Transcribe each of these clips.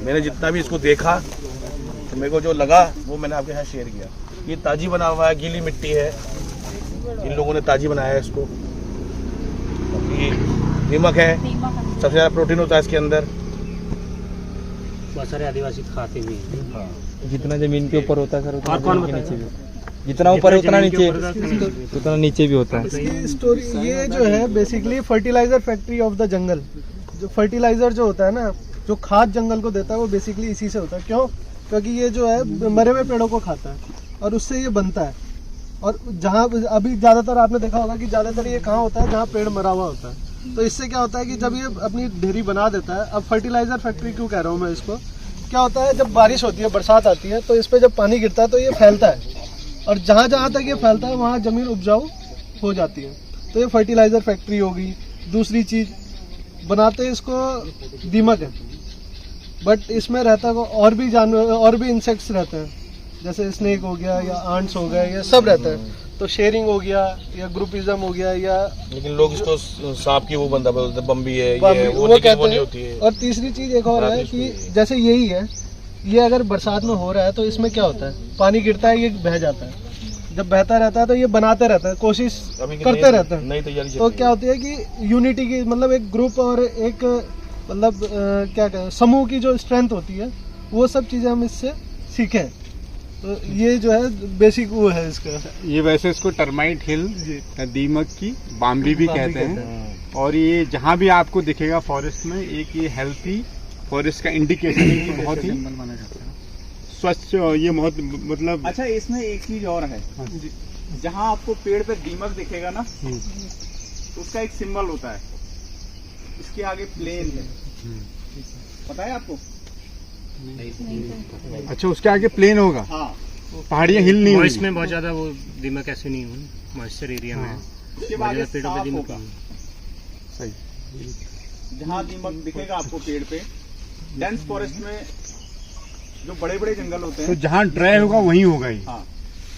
मैंने जितना भी इसको देखा तो मेरे को जो लगा वो मैंने आपके साथ शेयर किया। ये ताजी बना हुआ है, गीली मिट्टी है, इन लोगों ने ताजी बनाया है इसको। ये दीमक है, सबसे ज़्यादा प्रोटीन होता है इसके अंदर। बहुत सारे आदिवासी खाते भी हैं। हाँ, जितना जमीन के ऊपर होता है सर उतना और कौन जमीन के बताएगा? नीचे भी, जितना ऊपर है उतना नीचे, उतना नीचे भी होता है। इसकी स्टोरी ये जो है basically fertiliser factory of the jungle. जो फर्टिलाइजर जो होता है ना, जो खाद जंगल को देता है, वो बेसिकली इसी से होता है। क्यों? क्योंकि ये जो है मरे हुए पेड़ों को खाता है और उससे ये बनता है। और जहाँ अभी ज़्यादातर आपने देखा होगा कि ज़्यादातर ये कहाँ होता है, जहाँ पेड़ मरा हुआ होता है। तो इससे क्या होता है कि जब ये अपनी ढेरी बना देता है, अब फर्टिलाइजर फैक्ट्री क्यों कह रहा हूँ मैं इसको, क्या होता है जब बारिश होती है, बरसात आती है, तो इस पर जब पानी गिरता है तो ये फैलता है और जहाँ जहाँ तक ये फैलता है वहाँ ज़मीन उपजाऊ हो जाती है। तो ये फर्टिलाइज़र फैक्ट्री होगी। दूसरी चीज़ बनाते इसको दीमक है, बट इसमें रहता है और भी जानवर और भी इंसेक्ट्स रहते हैं, जैसे स्नेक हो गया या आंट्स हो गए, ये सब रहता है। तो शेयरिंग हो गया या ग्रुपिज्म हो गया या, लेकिन लोग इसको सांप की वो बंदा बोलते हैं, बम्बी है, ये वो लेकिन कहते वो नहीं हैं। होती है। और तीसरी चीज़ एक और है कि जैसे यही है, ये अगर बरसात में हो रहा है तो इसमें क्या होता है, पानी गिरता है, ये बह जाता है। जब बहता रहता है तो ये बनाते रहता है, कोशिश करते रहता है। नई तैयारी तो क्या होती है कि यूनिटी की, मतलब एक ग्रुप और एक मतलब क्या कहते हैं, समूह की जो स्ट्रेंथ होती है, वो सब चीज़ें हम इससे सीखें। तो ये जो है बेसिक वो है इसका। ये वैसे इसको टर्माइट हिल, दीमक की बाम्बी भी कहते हैं। और ये जहाँ भी आपको दिखेगा फॉरेस्ट में, एक ये हेल्थी फॉरेस्ट का इंडिकेशन है कि बहुत ही स्वच्छ, ये बहुत मतलब। अच्छा, इसमें एक चीज और है, जहाँ आपको पेड़ पे दीमक दिखेगा ना, तो उसका एक सिंबल होता है, इसके आगे प्लेन है, पता है आपको? अच्छा, उसके आगे प्लेन होगा। हाँ, पहाड़ियाँ हिल नहीं मॉइस्ट होगी। में बहुत ज्यादा वो दीमक ऐसे नहीं हुई, मॉइस्चर एरिया में उसके बहुत बाद ज्यादा पेड़ों पे साफ दीमक होगा। नहीं। सही। जहाँ दीमक दिखेगा आपको पेड़ पे, डेंस फॉरेस्ट में जो बड़े बड़े जंगल होते तो हैं, जहाँ ड्राई होगा वहीं होगा ये। हाँ,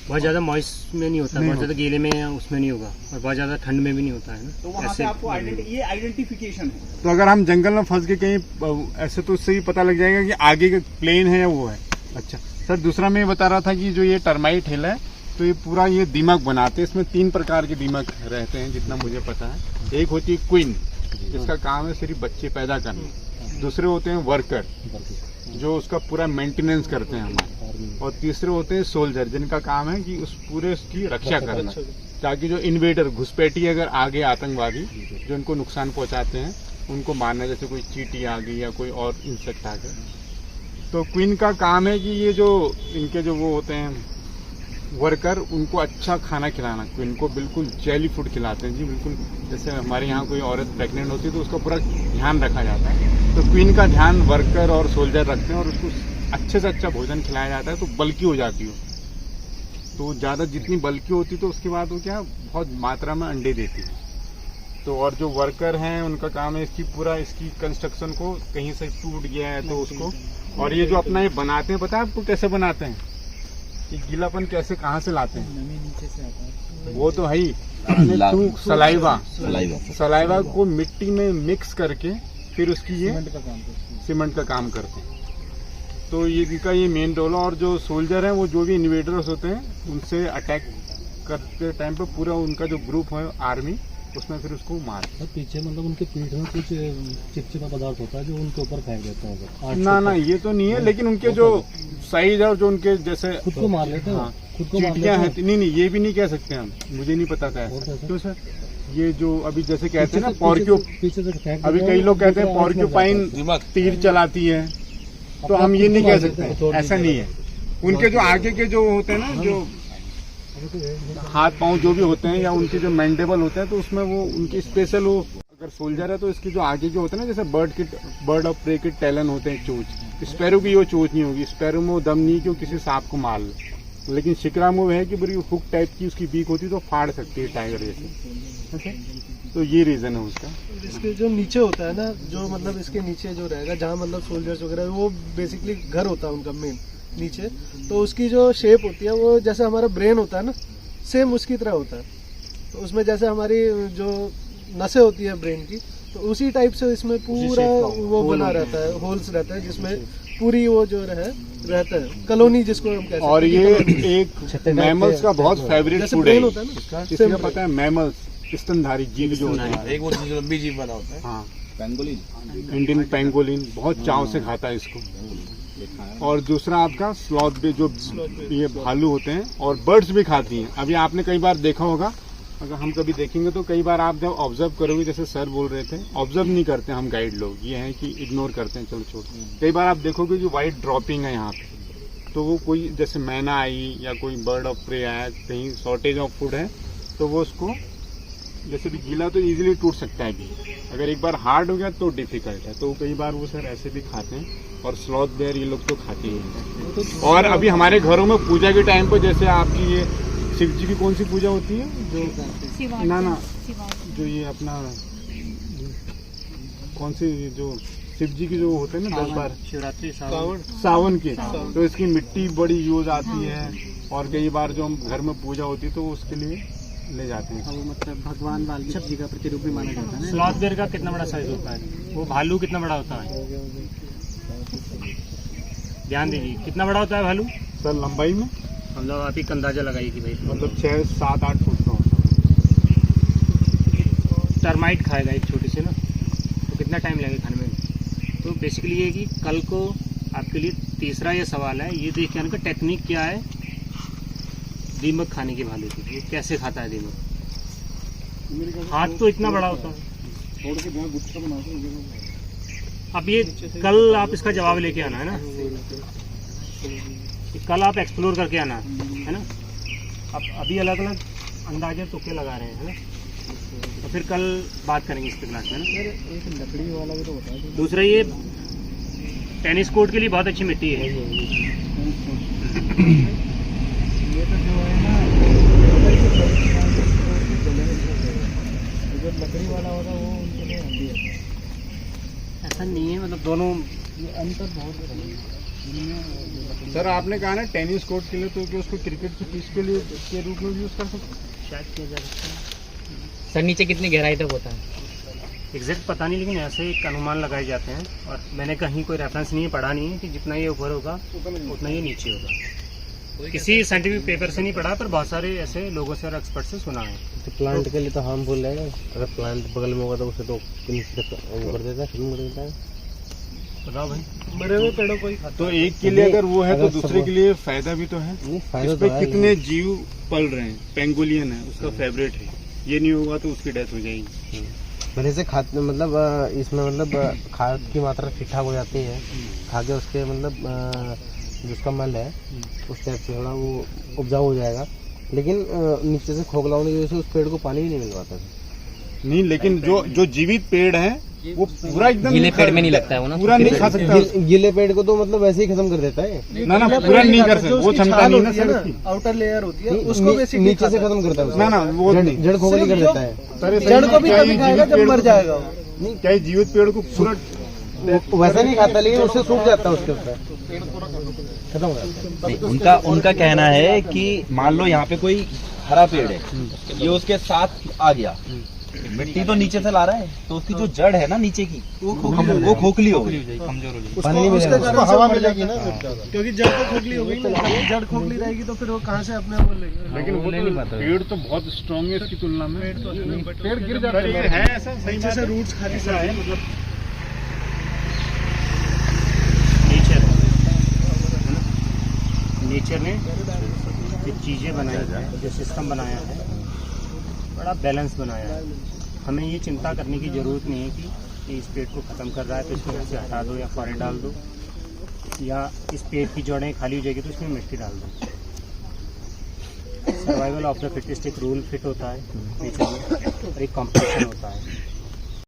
बहुत ज्यादा मॉइस्ट में नहीं होता, बहुत ज्यादा गीले में या उसमें नहीं होगा, और बहुत ज्यादा ठंड में भी नहीं होता है ना। तो वहाँ से आपको ये आइडेंटिफिकेशन है। तो अगर हम जंगल में फंस के कहीं ऐसे, तो उससे ही पता लग जाएगा कि आगे का प्लेन है या वो है। अच्छा सर, दूसरा मैं ये बता रहा था कि जो ये टर्माइट हिल है, तो ये पूरा ये दीमक बनाते हैं। इसमें 3 प्रकार के दीमक रहते हैं जितना मुझे पता है। एक होती है क्वीन, जिसका काम है सिर्फ बच्चे पैदा करना। दूसरे होते हैं वर्कर, जो उसका पूरा मेंटेनेंस करते हैं हमारे। और तीसरे होते हैं सोल्जर, जिनका काम है कि उस पूरे उसकी रक्षा करना, ताकि जो इन्वेडर, घुसपैठी अगर आगे आतंकवादी जो उनको नुकसान पहुंचाते हैं, उनको मारना। जैसे कोई चींटी आ गई या कोई और इंसेक्ट आ गया, तो क्वीन का काम है कि ये जो इनके जो वो होते हैं वर्कर, उनको अच्छा खाना खिलाना। क्वीन को बिल्कुल जेली फूड खिलाते हैं जी, बिल्कुल जैसे हमारे यहाँ कोई औरत प्रेग्नेंट होती है तो उसका पूरा ध्यान रखा जाता है। तो क्वीन का ध्यान वर्कर और सोल्जर रखते हैं और उसको अच्छे से अच्छा भोजन खिलाया जाता है, तो बल्कि हो जाती हो। तो ज़्यादा जितनी बल्कि होती तो उसके बाद वो क्या बहुत मात्रा में अंडे देती है। तो और जो वर्कर हैं उनका काम है इसकी पूरा इसकी कंस्ट्रक्शन को, कहीं से टूट गया है तो उसको। और ये जो अपना ये बनाते हैं, पता है आपको कैसे बनाते हैं? ये गीलापन कैसे कहाँ से लाते हैं? वो तो है ही, सलाइवा को मिट्टी में मिक्स करके फिर उसकी ये सीमेंट का काम करते हैं। तो ये इनका ये मेन रोल है। और जो सोल्जर हैं वो जो भी इन्वेडर्स होते हैं उनसे अटैक करते टाइम पे पूरा उनका जो ग्रुप है आर्मी, उसमें फिर उसको मार। पीछे मतलब उनके पीठ में कुछ चिपचिपा पदार्थ होता है जो उनके ऊपर फेंक देते हैं। ना ये तो नहीं है, लेकिन उनके जो साइज और जो उनके जैसे खुद को मार लेते हैं। हाँ, खुद को मार चींटियां लेते हैं। नहीं ये भी नहीं कह सकते हम, मुझे नहीं पता था ऐसा। क्यों सर? ये जो अभी जैसे कहते हैं ना पीछे से फेंक, अभी कई लोग कहते हैं पॉर्क्यूपाइन तीर चलाती है, तो हम ये नहीं कह सकते, ऐसा नहीं है। उनके जो आगे के जो होते हैं ना, जो हाथ पांव जो भी होते हैं या उनके जो मैंडेबल होते हैं, तो उसमें वो उनकी स्पेशल वो, अगर सोल्जर है तो इसकी जो आगे जो होते हैं ना, जैसे बर्ड ऑफ प्रे के टैलन होते हैं, चोंच। स्पैरो की वो चोंच नहीं होगी, स्पैरो में वो दम नहीं कि वो किसी सांप को मार ले। लेकिन शिकरा में वो है कि बड़ी हुक टाइप की उसकी बीक होती है, तो फाड़ सकती है टाइगर जैसे। तो ये रीजन है उसका। इसके जो नीचे होता है ना, जो मतलब इसके नीचे जो रहेगा, जहाँ मतलब सोल्जर्स वगैरह, वो बेसिकली घर होता है उनका मेन नीचे। तो उसकी जो शेप होती है वो जैसे हमारा ब्रेन होता है ना, सेम उसकी तरह होता है। तो उसमें जैसे हमारी जो नसें होती है ब्रेन की, तो उसी टाइप से इसमें पूरा वो बना रहता है, होल्स रहता है जिसमें पूरी वो जो रहता है कॉलोनी जिसको हम कहते हैं। और ये एक मैमल्स का बहुत फेवरेट जैसे फूड है प्लेन होता है ना, इसका पता है, मैमल्स स्तनधारी जीव जो होता है। एक वो चीज लंबी जीव वाला होता है, हाँ, पेंगोलिन इंडियन पेंगोलिन बहुत चाव से खाता है इसको। और दूसरा आपका स्लॉथ भी, जो ये भालू होते हैं, और बर्ड्स भी खाती हैं। अभी आपने कई बार देखा होगा, अगर हम कभी देखेंगे तो कई बार आप जब ऑब्जर्व करोगे, जैसे सर बोल रहे थे, ऑब्जर्व नहीं करते हम गाइड लोग, ये है कि इग्नोर करते हैं, चलो छोड़। कई बार आप देखोगे कि वाइट ड्रॉपिंग है यहाँ पे, तो वो कोई जैसे मैना आई या कोई बर्ड ऑफ प्रे आया, कहीं शॉर्टेज ऑफ फूड है, तो वो उसको जैसे भी गीला तो इजीली टूट सकता है भी, अगर एक बार हार्ड हो गया तो डिफिकल्ट है, तो कई बार वो सर ऐसे भी खाते हैं। और स्लॉथ बेयर ये लोग तो खाते ही हैं। और अभी हमारे घरों में पूजा के टाइम पर जैसे आपकी ये शिव जी की कौन सी पूजा होती है, जो ना जो ये अपना कौन सी जो शिव जी की जो होते हैं ना 10 बार शिवरात्रि, सावन की, तो इसकी मिट्टी बड़ी यूज आती है। और कई बार जो हम घर में पूजा होती है तो उसके लिए ले जाते हैं। वो मतलब भगवान वाल्मीकि जी का प्रतिरूप भी माना जाता है ना। स्लॉथ बेयर का कितना बड़ा साइज होता है, वो भालू कितना बड़ा होता है, ध्यान दीजिए कितना बड़ा होता है भालू। सर लंबाई में मतलब आप ही का अंदाजा लगाइए कि भाई मतलब 6, 7, 8 फुट का होता है। टर्माइट खाएगा एक छोटी सी ना, तो कितना टाइम लगेगा खाने में। तो बेसिकली ये कि कल को आपके लिए तीसरा ये सवाल है, ये देखिए इनका टेक्निक क्या है दीमक खाने की भालू की, ये कैसे खाता है दीमक। हाथ तो इतना बड़ा होता है। अब ये कल आप इसका जवाब लेके आना है ना, कल आप एक्सप्लोर करके आना है ना। अब अभी अलग अलग अंदाजे तुक्के लगा रहे हैं ना, तो फिर कल बात करेंगे इस पे क्लास में ना। एक लकड़ी वाला भी तो होता है। दूसरा ये टेनिस कोर्ट के लिए बहुत अच्छी मिट्टी है। ये तो जो है ना, जो लकड़ी वाला होता है वो उनके लिए हल्दी है। ऐसा नहीं है, मतलब दोनों अंतर बहुत है। सर आपने कहा ना टेनिस कोर्ट के लिए, तो क्या उसको क्रिकेट की पिच के लिए के रूप में भी यूज कर सकते हैं? शायद किया जा सकता है। सर नीचे कितनी गहराई तक होता है? एग्जैक्ट पता नहीं, लेकिन ऐसे एक अनुमान लगाए जाते हैं। और मैंने कहीं कोई रेफरेंस नहीं पढ़ा नहीं है कि जितना ये ऊपर होगा उतना ये नीचे होगा। किसी साइंटिफिक पेपर से नहीं पढ़ा, पर बहुत सारे ऐसे लोगों से और एक्सपर्ट से सुना है। तो प्लांट के लिए तो हार्मफुल है, अगर प्लांट बगल में होगा तो उसे तो वो कर देता है, खत्म कर देता है। बताओ भाई, मरे हुए पेड़ों को ही खाता तो एक के लिए अगर वो है तो दूसरे के लिए फायदा भी तो है। नहीं इस फायदा पे तो है। कितने जीव पल रहे हैं। पेंगोलियन है, उसका फेवरेट है, ये नहीं होगा तो उसकी डेथ हो जाएगी। मेरे से खाद मतलब इसमें मतलब खाद की मात्रा ठीक ठाक हो जाती है, खा के उसके मतलब जो उसका मल है उस टाइप से थोड़ा वो उपजाऊ हो जाएगा। लेकिन नीचे से खोखला होने की वजह से उस पेड़ को पानी भी नहीं मिल पाता। नहीं, लेकिन जो जीवित पेड़ है वो पूरा एकदम गीले पेड़ में नहीं लगता है वो ना, पूरा नहीं खा सकता। गीले पेड़ को तो मतलब वैसे ही खत्म कर देता है। ना पूरा नहीं कर सकता, वो क्षमता नहीं ना सर उसकी। आउटर लेयर होती है उसको बेसिकली नीचे से खत्म करता है। ना वो नहीं, जड़ खोखली कर देता है। जड़ को भी कभी खाएगा जब मर जाएगा वो। नहीं, क्या जीवित पेड़ को पूरा वैसा नहीं खाता, लेकिन उससे सूख जाता है, उसके ऊपर खत्म हो जाता है। नहीं, उनका कहना है कि मान लो यहाँ पे कोई हरा पेड़ है, ये उसके साथ आ गया, मिट्टी तो नीचे से ला रहा है, तो उसकी जो जड़ है ना नीचे की वो खोखली हो गई, कमजोर हो गई। पानी नहीं मिलेगा, उसको हवा मिलेगी ना, क्योंकि जड़ तो खोखली हो गई ना। जड़ खोखली रहेगी तो फिर वो कहाँ से अपने आप लेगा। लेकिन वो तो पेड़ तो बहुत स्ट्रॉन्ग है इसकी तुलना में। पेड़ गिर जाता है ऐसा सही बात है। रूट्स खाली ऐसा है, मतलब नेचर नेचर ने जो चीज़ें बनाई हैं, जो सिस्टम बनाया है, बड़ा बैलेंस बनाया है। हमें ये चिंता करने की ज़रूरत नहीं है कि इस पेड़ को ख़त्म कर रहा है तो इसको घर से हटा दो या फॉरेन डाल दो, या इस पेड़ की जड़ें खाली हो जाएगी तो इसमें मिट्टी डाल दो। सर्वाइवल ऑफ द फिटेस्ट एक रूल फिट होता है नेचर में, और एक कॉम्पिटिशन होता है।